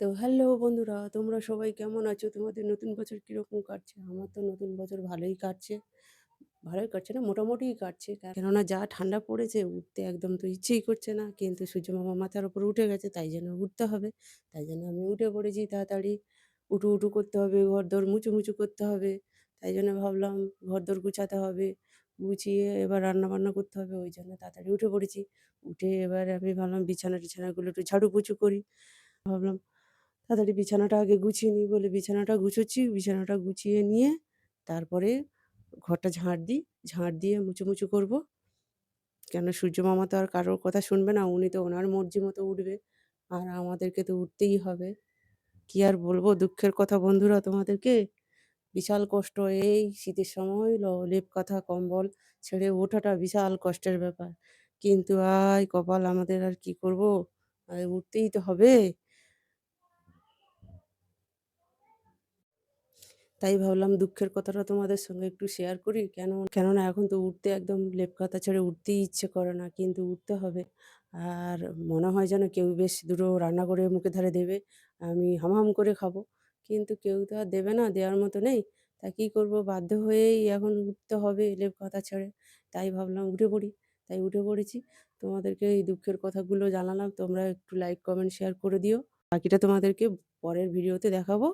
তো হ্যালো বন্ধুরা, তোমরা সবাই কেমন আছো? তোমাদের নতুন বছর কিরকম কাটছে? আমার তো নতুন বছর ভালোই কাটছে। ভালোই কাটছে না, মোটামুটিই কাটছে। কেননা যা ঠান্ডা পড়েছে, উঠতে একদম তো ইচ্ছেই করছে না। কিন্তু সূর্যমামা মাথার উপর উঠে গেছে, তাই জন্য উঠতে হবে। তাই জন্য আমি উঠে পড়েছি তাড়াতাড়ি। উঠু করতে হবে, ঘরদোর মুছু করতে হবে। তাই জন্য ভাবলাম ঘরদোর গুছাতে হবে। গুছিয়ে এবার রান্নাবান্না করতে হবে। ওই জন্য তাড়াতাড়ি উঠে পড়েছি। উঠে এবার আমি ভাবলাম বিছানা-টিছানাগুলো একটু ঝাড়ু-পুছু করি। ভাবলাম তাড়াতাড়ি বিছানাটা আগে গুছিয়ে নিই বলে বিছানাটা গুছোচ্ছি। বিছানাটা গুছিয়ে নিয়ে তারপরে ঘরটা ঝাঁট দিই। ঝাঁট দিয়ে মুছু করব। কেন সূর্যমামা তো আর কারোর কথা শুনবে না। উনি তো ওনার মর্জি মতো উঠবে। আর আমাদেরকে তো উঠতেই হবে। কি আর বলবো দুঃখের কথা বন্ধুরা তোমাদেরকে? বিশাল কষ্ট এই শীতের সময় লেপ কাঁথা কম্বল ছেড়ে ওঠাটা বিশাল কষ্টের ব্যাপার। কিন্তু কপাল আমাদের আর কি করব? উঠতেই তো হবে। তাই ভাবলাম দুঃখের কথাটা তোমাদের সঙ্গে একটু শেয়ার করি। কেননা এখন তো উঠতে একদম লেপ কাঁথা ছেড়ে উঠতেই ইচ্ছে করে না। কিন্তু উঠতে হবে। আর মনে হয় যেন কেউ বেশ দুটো রান্না করে মুখের ধারে দেবে। আমি হাম করে খাবো। কিন্তু কেউ তো আর দেবে না, দেওয়ার মতো নেই। তা কী করব? বাধ্য হয়েই এখন উঠতে হবে লেপ কাঁথা ছেড়ে। তাই ভাবলাম উঠে পড়ি। তাই উঠে পড়েছি। তোমাদেরকে এই দুঃখের কথাগুলো জানালাম। তোমরা একটু লাইক, কমেন্ট, শেয়ার করে দিও। বাকিটা তোমাদেরকে পরের ভিডিওতে দেখাবো।